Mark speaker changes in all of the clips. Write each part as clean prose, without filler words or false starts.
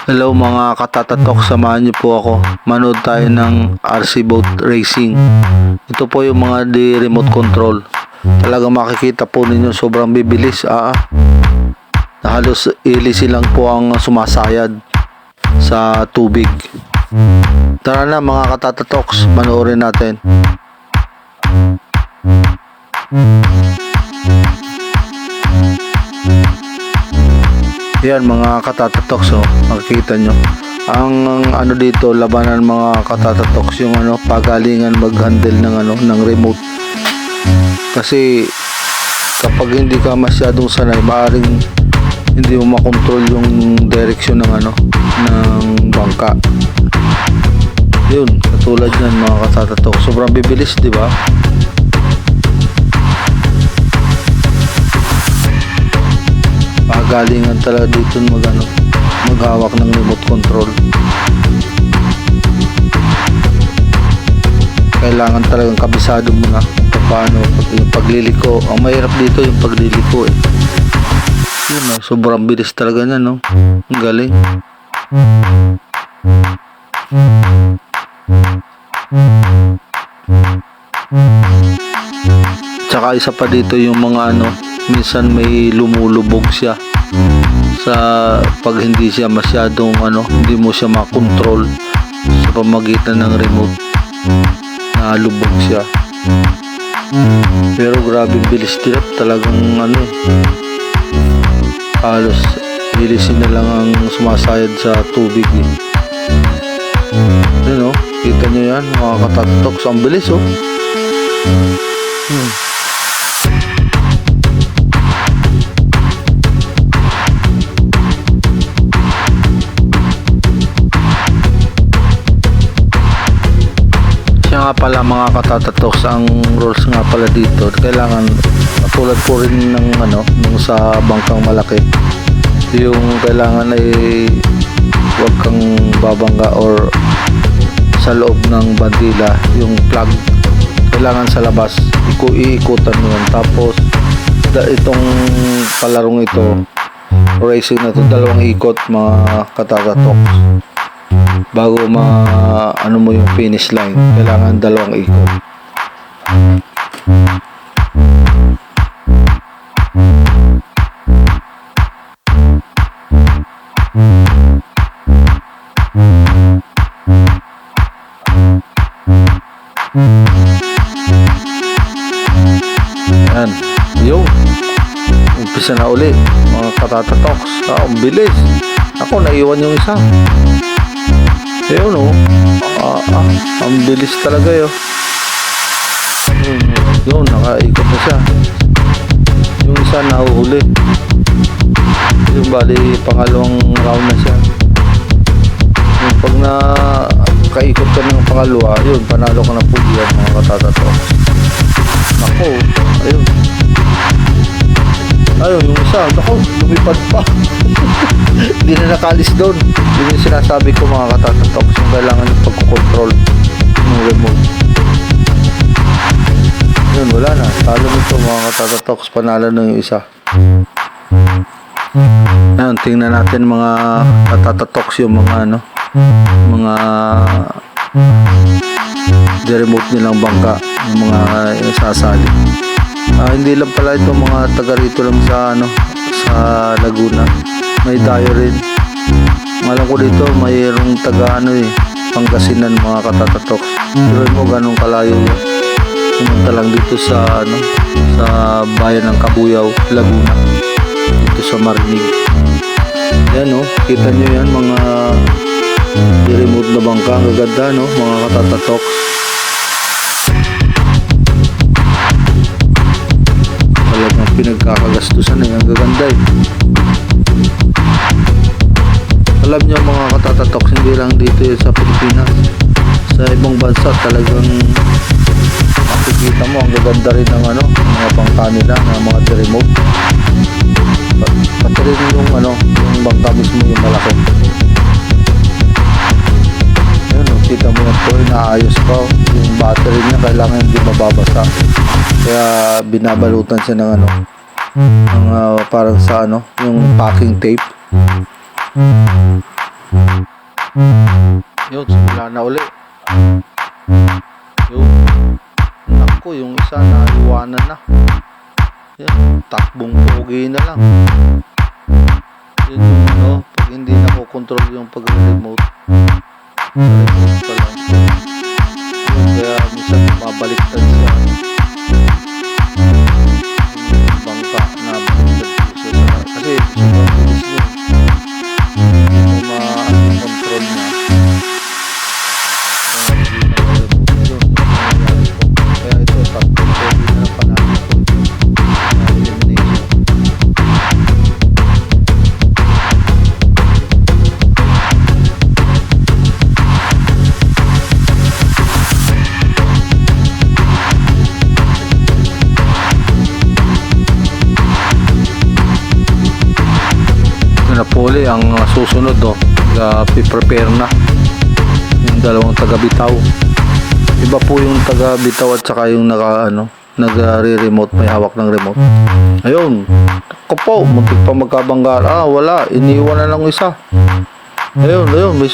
Speaker 1: Hello mga katatatok, samahan niyo po ako. Manood tayo ng RC Boat Racing. Ito po yung mga di remote control. Talagang makikita po ninyo sobrang bibilis. Halos ilisi lang po ang sumasayad sa tubig. Tara na mga katatoks, manoorin natin. Yan mga katatoks, makikita nyo ang ano dito, labanan mga katatoks, yung pagalingan mag-handle ng remote. Kasi kapag hindi ka masyadong sanay, maaaring hindi mo makontrol yung direksyon ng bangka. Yun, katulad yan mga katatoks, sobrang bibilis, di ba? Pagalingan talaga dito maghawak ng remote control. Kailangan talagang kabisado mo na kung paano yung pagliliko. Ang mahirap dito yung pagliliko Yun sobrang bilis talaga niya, no? Ang galing. Tsaka isa pa dito yung mga minsan may lumulubog siya sa pag hindi siya masyadong hindi mo siya makontrol sa pamagitan ng remote, na lubog siya. Pero grabe bilis nila, talagang halos bilisin na lang ang sumasayad sa tubig Yun kita nyo yan mga katatoks, ang bilis nga pala mga katatoks, ang rules nga pala dito, kailangan tulad po rin nung sa bangkang malaki, yung kailangan ay huwag kang babangga or sa loob ng bandila, yung plug kailangan sa labas, iikutan mo yun. Tapos itong palarong ito, racing na ito, 2 ikot mga katatoks bago mo yung finish line. Kailangan 2 ikot. Yan, umpisa na uli mga katatoks. Ang bilis. Ako naiwan yung isa. Ayun ang bilis talaga yun, nakaikot na siya. Yung isa nahuhuli. Yung bali pangalawang round na siya. Yung pag nakaikot ka ng pangalawa, yun, panalo ka ng pugian mga katatoks. Ako, ayun, yung isa, lumipad pa. Hindi na nakalis doon. Yun yung sinasabi ko mga katatoks, yung kailangan yung pagkukontrol ng remote. Yun, wala na, talo nito mga katatoks, panalo na yung isa. Ayun, tingnan natin mga katatoks yung mga mga remote nilang bangka, yung mga sasali. Hindi lang pala ito mga taga rito lang sa Laguna, may tayo rin. Alam ko dito mayroong taga Pangasinan mga katatoks. Pero mo ganun kalayo yun. Pumunta lang dito sa bayan ng Cabuyao, Laguna, dito sa Marinig. Yan kita nyo yan mga remote na bangka. Ang gaganda mga katatoks. Talagang pinagkakagastusan ang gaganda Alam nyo mga katatoks, hindi lang dito sa Pilipinas, sa ibang bansa talagang makikita mo ang gaganda rin ng mga bangka nila, ng mga remote. Pati rin yung bangka mismo yung malaki. Ayun kita mo yan po, inaayos pa yung battery niya, kailangan hindi mababasa. Kaya binabalutan siya ng parang sa yung packing tape. Yun, simula na uli. Yun. Naku, yung isa na iwanan na. Yan, takbong pogi na lang. Yun yung ano, pag hindi nakokontrol yung pag-remote. Remote pa lang. Yun, kaya minsan mabaliktad siya. Yung bangka na baliktad siya. Kasi sobrang bilis yun. Kung ma-control niya. Kaya ito, takbong pogi na lang panalo ko. Elimination. Napoli ang susunod, no? Prepare na yung dalawang taga-bitaw. Iba po yung taga-bitaw at saka yung nag-remote, may hawak ng remote. Ayun, ako po, muntik pa magkabangga. Wala, iniwan na lang isa. Ayun, may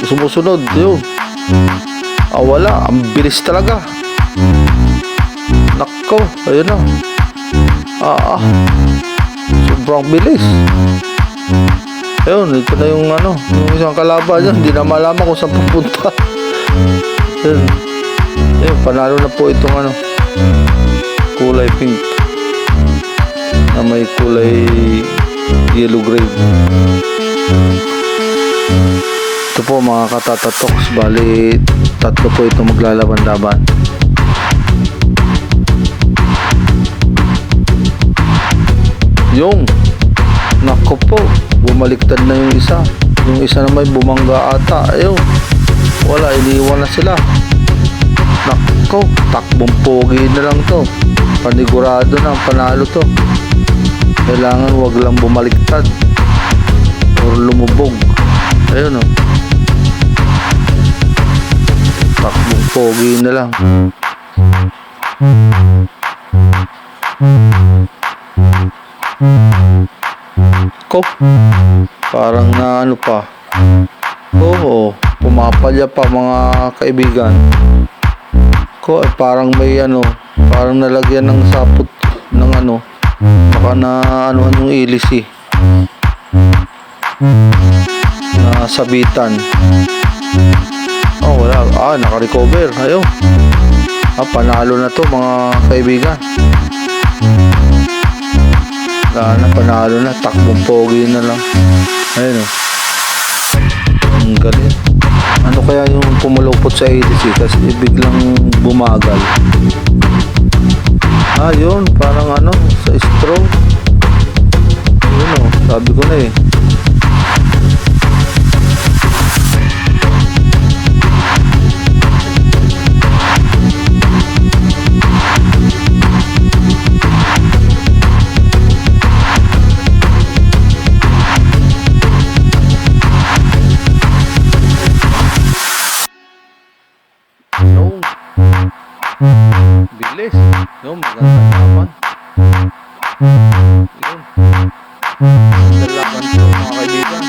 Speaker 1: sumusunod. Ayun, wala, ang bilis talaga. Nako, ayun na. Sobrang bilis. Ayun, ito na yung yung isang kalaban dyan. Hindi na malaman kung saan pupunta. Ayun, panalo na po itong kulay pink na may kulay yellow gray. Ito po mga katatatoks, bali tatlo po itong maglalaban-laban. Yung nako po, bumaliktad na yung isa. Yung isa naman bumangga ata. Ayun, wala, iniwan na sila. Nako, takbong pogi na lang to. Panigurado na, panalo to. Kailangan wag lang bumaliktad or lumubog. Ayun, takbong pogi na lang. Ko, parang na pa. Oo, pumapalya pa mga kaibigan. Ko, parang may parang nalagyan ng sapot ng baka na yung ilis na sabitan. Wala. Naka-recover. Ayun. Panalo na to mga kaibigan. Panalo na, takbong pogi na lang. Ayun, ang galing. Ano kaya yung pumulupot sa ADC kasi biglang bumagal. Yun, parang sa stroke. Yun, sabi ko na eh. Bilis. Yung magandang laban. Yun. Magandang laban ito mga kaibigan.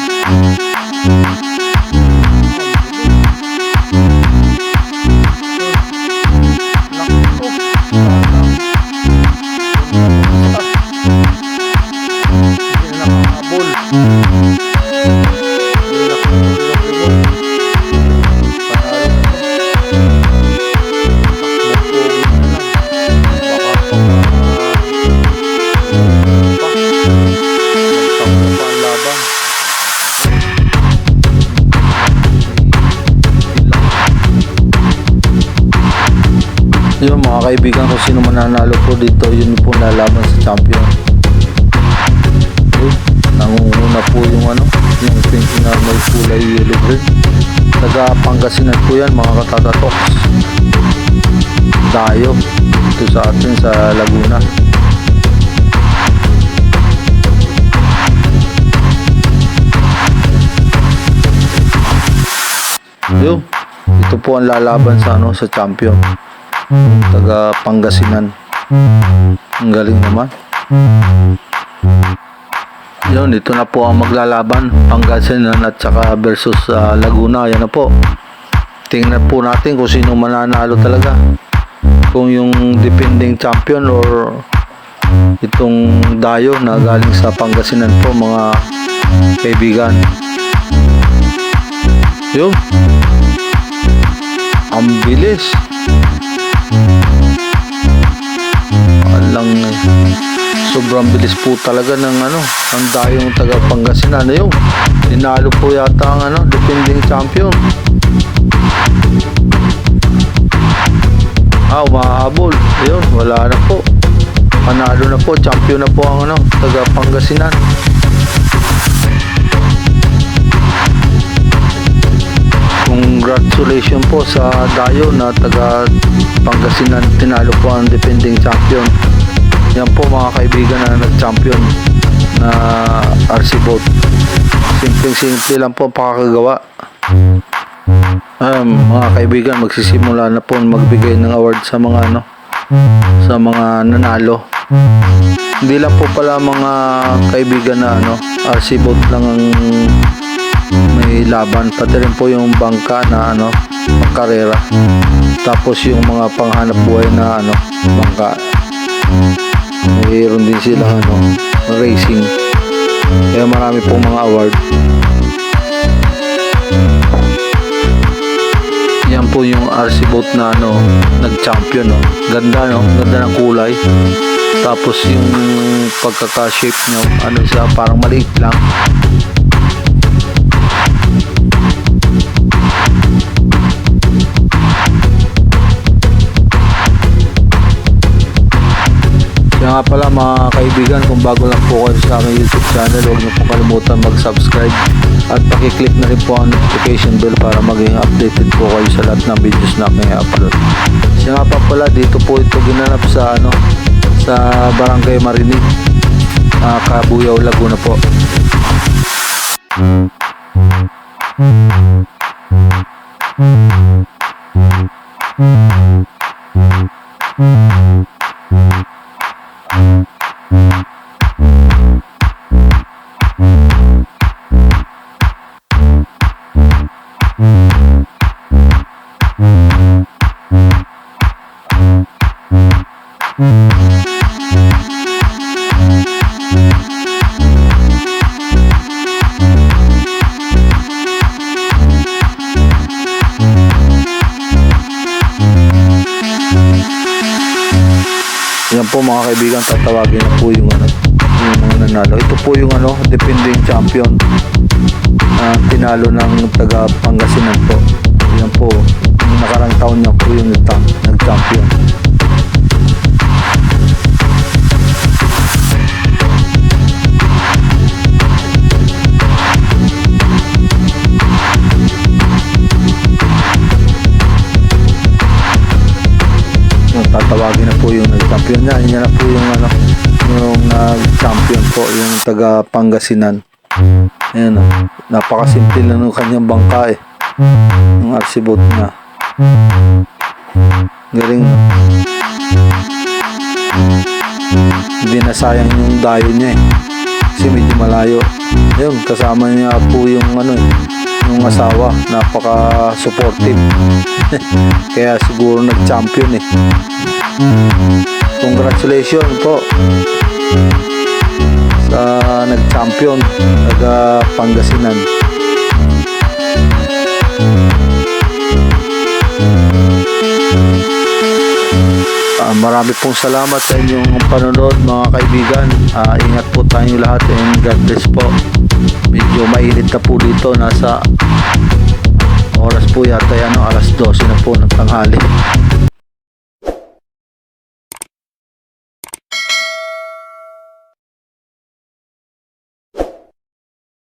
Speaker 1: Nakito. Hindi na nakahabol. Yung mga kaibigan, kung sino mananalo po dito, yun po lalaban sa champion. Nangunguna po yung yung pink na may kulay yellow green. Taga Pangasinan po yan mga katatatoks. Dayo dito sa atin sa Laguna. Yun, ito po ang lalaban sa sa champion. Taga Pangasinan. Ang galing naman. Yun, ito na po ang maglalaban, Pangasinan at saka versus Laguna. Yan na po. Tingnan po natin kung sino mananalo talaga. Kung yung defending champion or itong Dayo na galing sa Pangasinan po, mga kaibigan. Yun. Ang bilis. Alang sobrang bilis po talaga ng ang Dayong taga Pangasinan. Ayun, tinalo po yata ang defending champion. Umahabol. Ayun, wala na po. Panalo na po, champion na po ang taga Pangasinan. Congratulations po sa Dayo na taga Pangasinan, tinalo po ang defending champion. Yan po mga kaibigan na nag-champion na RC boat. Simpleng-simple lang po ang pakakagawa. Mga kaibigan, magsisimula na po magbigay ng award sa mga sa mga nanalo. Hindi lang po pala mga kaibigan na RC boat lang ang may laban, pati rin po yung bangka na pangkarera, tapos yung mga panghanap buhay na bangka, mayroon din sila racing, kaya marami pong mga award. Yan po yung RC boat na nag-champion. Ganda ganda ng kulay, tapos yung pagkaka-shape nyo siya, parang maliit lang. Kaya nga pala mga kaibigan, kung bago lang po kayo sa aking YouTube channel, huwag niyo po kalimutan mag-subscribe at pakiclick na rin po ang notification bell para maging updated po kayo sa lahat ng videos na aking upload. Kaya nga pa pala, dito po ito ginanap sa sa Barangay Marinig, Cabuyao, Laguna po. Yan po mga kaibigan, tatawagin na po yung mga nanalo. Ito po yung defending champion, tinalo ng taga Pangasinan po. Yan po, yung nakarang taon niya po yung nag-champion. Tatawagin na po yung nag-champion niya. Yan na po yung yung nag-champion po, yung taga Pangasinan. Ayan, napakasimple lang ng kanyang bangka yung RC boat niya. Galing. Hindi na sayang yung dayo niya kasi medyo malayo. Ayun, kasama niya po yung yung asawa, napaka-supportive. Kaya siguro nag-champion Congratulations po sa nag-champion taga Pangasinan. Marami pong salamat sa inyong panonood mga kaibigan. Ingat po tayong lahat and God bless po. Medyo mainit na po dito, nasa oras po yata alas 12 na po ng tanghali.